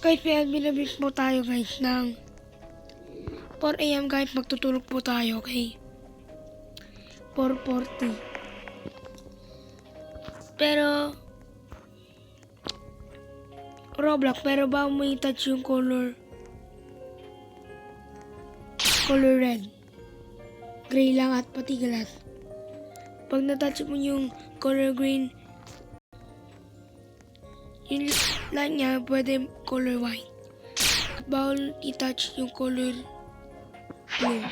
Guys, binabis po tayo guys ng 4 AM guys, magtutulog po tayo, okay? 4:40. Pero Roblox, pero ba may touch yung color red? Gray lang at pati glass. Pag na-touch mo yung color green, yung line niya pwede color white. At bawal i-touch yung color blue.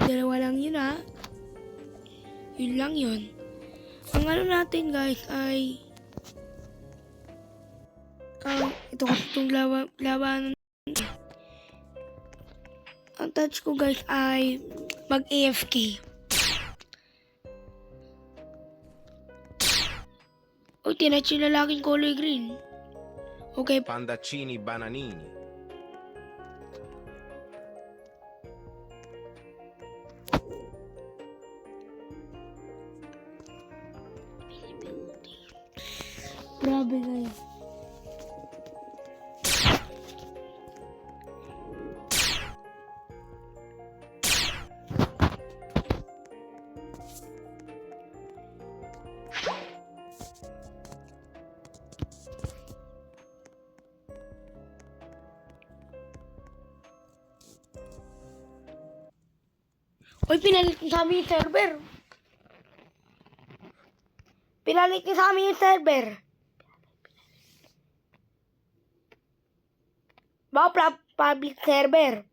Dalawa lang yun ha. Yun lang yun. Ang ano natin guys ay ito kasi itong labanan. Ang touch ko guys ay mag-AFK. O, tinatch yung lalaking color green. Okay. Pandaccini bananini. Grabe guys. Uy, pinalit niyo sa amin yung server. Pinalit niyo sa amin yung server. Public server.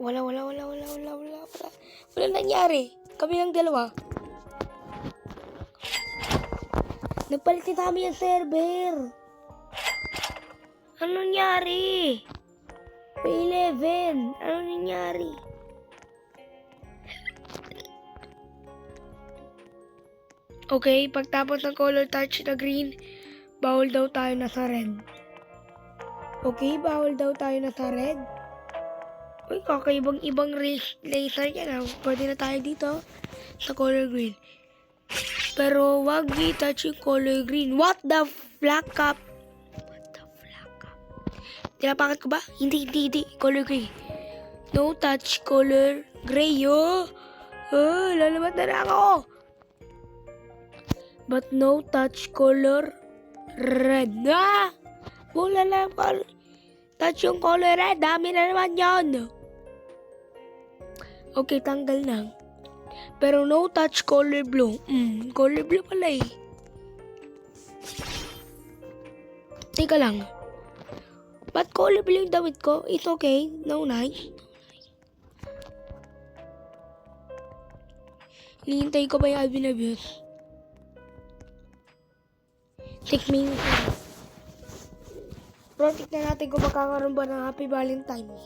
Wala nangyari. Kami lang dalawa. Nagpalit niyo sa amin yung server. Ano nangyari? May 11. Ano nangyari? Okay, pagtapos ng color touch na green, bawal daw tayo na sa red. Okay, bawal daw tayo na sa red. Uy, kakaibang-ibang laser yan. Pwede na tayo dito sa color green. Pero wag i-touch yung color green. What the flack up? Tinapakat ko ba? Hindi. Color gray. No touch color gray, yo. Lalamat na ako. But no touch color red. Wala lang touch yung color red. Dami na naman yun. Okay, tanggal na. Pero no touch color blue. Color blue pala eh. Teka lang. Ba't color blue yung damit ko? It's okay. No nice. Hinihintay ko ba yung Alvin Abuse? 6 minutes na. Project na natin kung magkakaroon ba ng Happy Valentine's.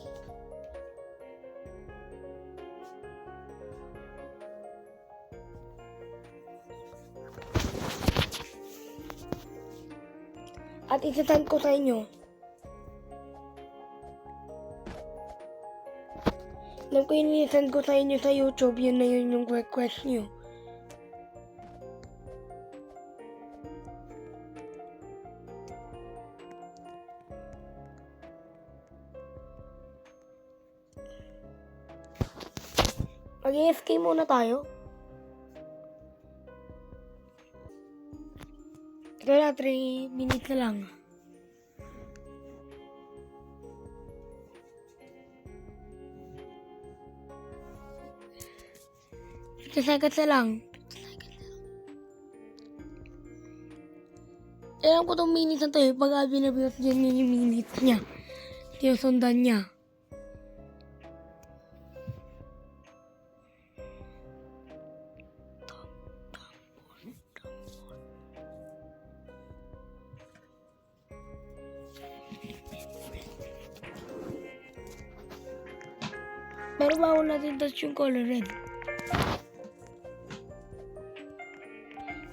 At isasend ko sa inyo. Alam ko yung send ko sa inyo sa YouTube, yun na yun yung request nyo. Mag-AFK muna tayo. Ito na, 3 minutes na lang. Seconds na lang. Alam ko itong minutes na to eh. Pag binabiyos dyan yun yung minutes niya. Sinusundan niya. Pero bawal natin touch yung color red.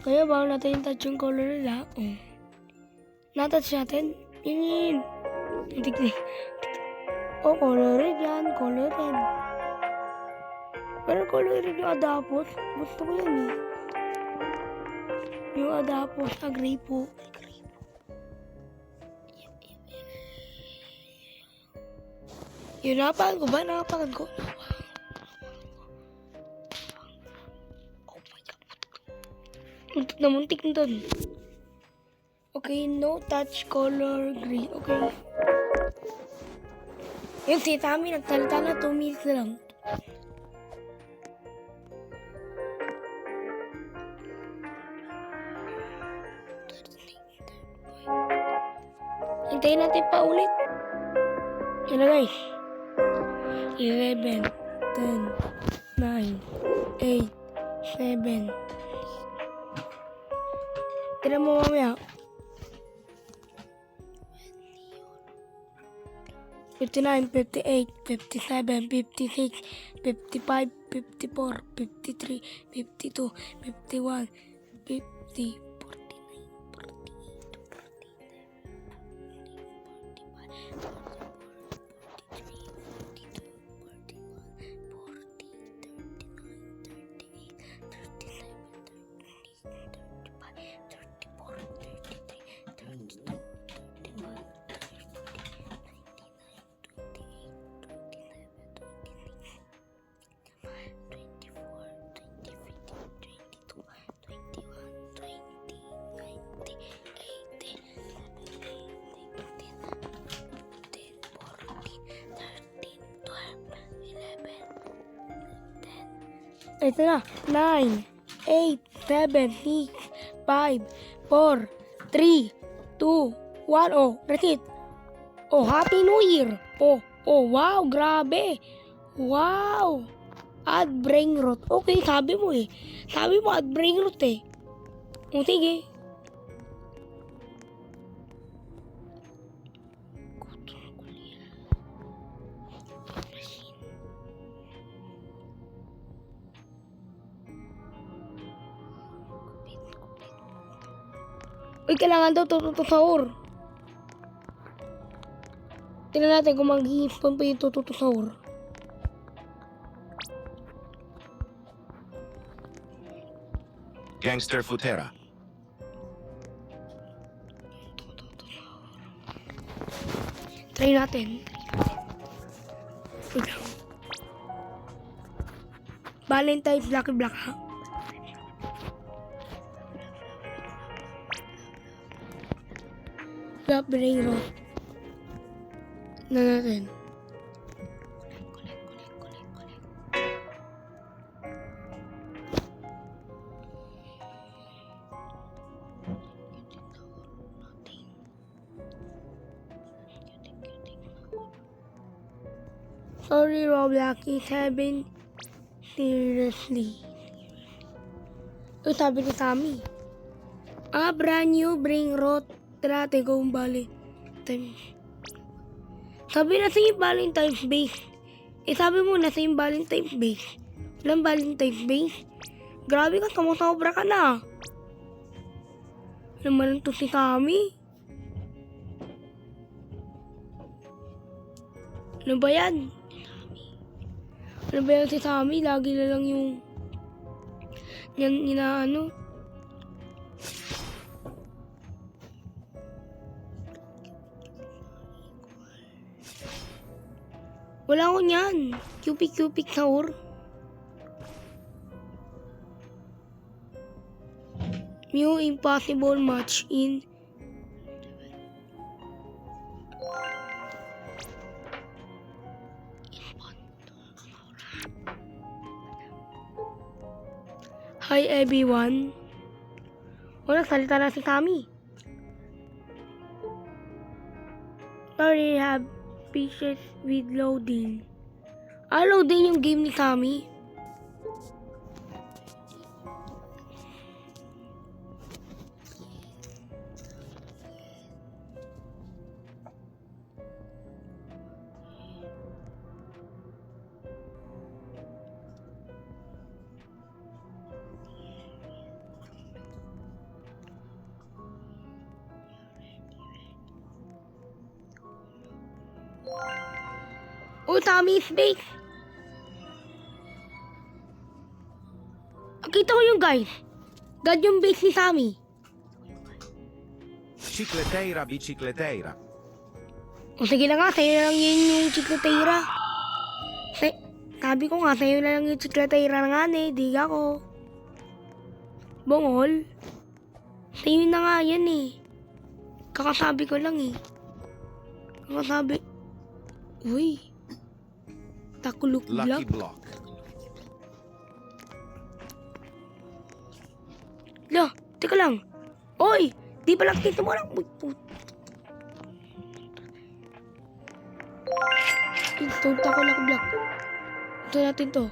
Kaya bawal natin touch yung color red ha. Na-touch natin. Yun. Color red yan. Color red. Pero color red yung adapos. Gusto ko yan eh. Tapos agree po. Yun, napakan ko ba? Napakan ko. Oh my God. Muntik na doon. Okay, no touch color green. Okay. Yun, si Tami nagtalita na 2 minutes na lang. Hintayin natin pa ulit. Yan na guys. 11, 10, 9, 8, 7. Tira mo mamaya. 59, 58, 57, 56, 55, 54, 53, 52, 51, 50, ito na. 9, 8, 7, 6, 5, 4, 3, 2, 1. Oh, repeat. Oh, Happy New Year. Oh, wow, grabe. Wow. Add brain rot. Okay, sabi mo eh. Sabi mo add brain rot eh. O, sige. Uy, kailangan daw tututusaur. Tingnan natin kung mag-i-spawn pa yung tututusaur. Gangster Futera. Try natin. Valentine's Lucky Block ha. Black Brain Rot. Na natin. Sorry, Roblox is having seriously. Ito sabi ni Sammy. Brand new brain rot. Tara, natin kung Valentine's. Sabi na sa'yo Valentine's base. Sabi mo na sa'yo Valentine's base. Walang Valentine's base. Grabe ka, sumusobra ka na. Naman to si Sammy. Ano ba yan? Ano ba yan si Sammy? Lagi na lang yung yan inaano. Wala ko niyan. Cupid saur. New impossible match in Hi everyone. Wala, salita na si Sammy. Sorry, have pieces with loading. Loading yung game ni Sammy. Oh, Sammy is base. Kita ko yung guys. God yung base ni Sammy. Bicicleteira, bicicleteira. O sige na nga, sa'yo na lang yun yung chikletera. Sabi ko nga, sa'yo na lang yung chikletera nga di ako. Bongol. Sa'yo na nga yan Kakasabi ko lang Kakasabi. Uy. Takuluk Lucky block. block. Lah, teka lang. Oy, di ba lang dito mo lang. Ito, takuluk block. Ito natin to.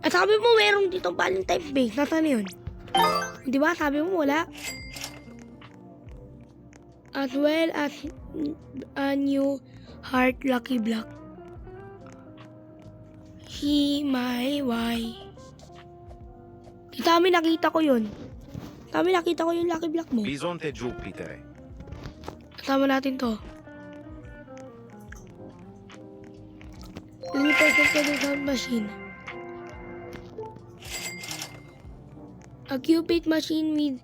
At sabi mo meron dito Valentine's Day. Nasaan yun? Di ba? Sabi mo wala. As well as a new heart lucky block. My why. Sa amin nakita ko yun. Sa amin nakita ko yung lucky block mo. Bisonte Jupiter. Kasama natin to. Limited sound machine. A Cupid machine with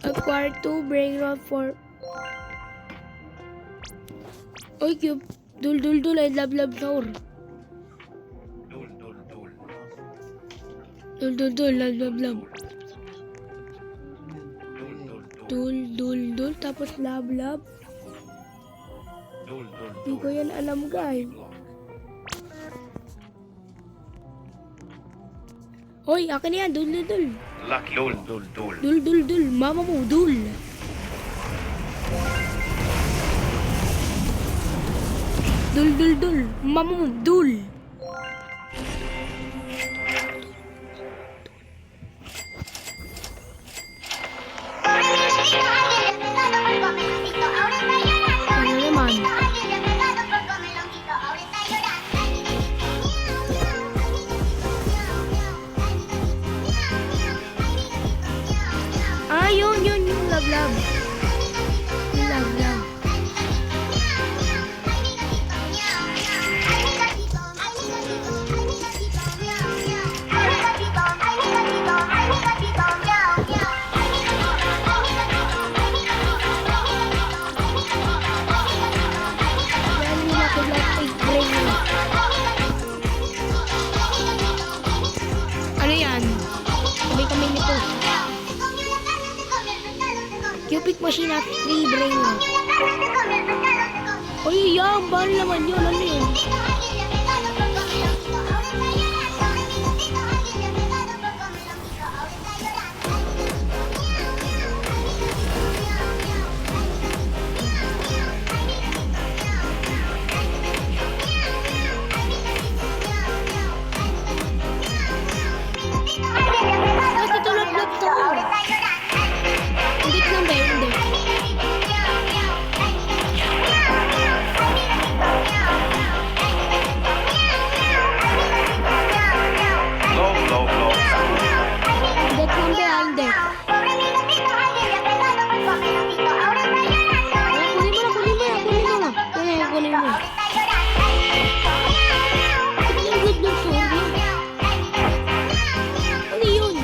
acquired 2 brain rot for... Oy, Cube. Dul, I love sour. Dul, love. Dul, tapos love. Di ko yan alam, guys. Hoy, akin na yan. Dul. Lucky dul. Dul. Mama mo, dul. Dul. Mama mo, dul. Ano naman? Ah, yun, love. Yung love. Yan yung lucky brain. Ano yan? Kami nito. Cupid machine at 3 brain. Oy, yan. Bahal naman yun. Ano yun? Ay, ito love to. Hindi lang ba? Hindi. Low. Hindi lang ba? Hindi. Kunin mo na. Kunin mo. Ano yun?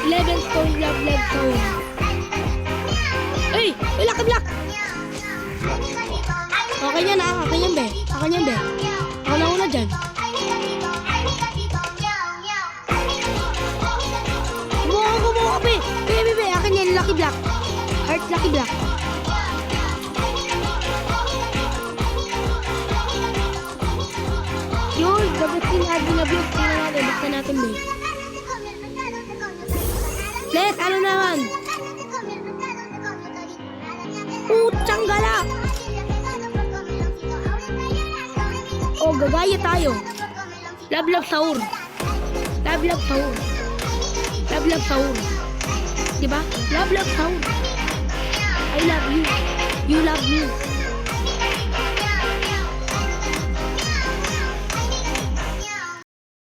11 stone love stone. Ay, lucky block. Okay yan be. Ako na una dyan. Kumuha ka be. Be. Akin yan, lucky block. Heart lucky block. Yun, dapat sinadin na block. Tingnan natin, buksan natin be. Let's, ano naman? Putsang gala! O, gagaya tayo. Love sahur. Diba? Love sahur. I love you. You love me.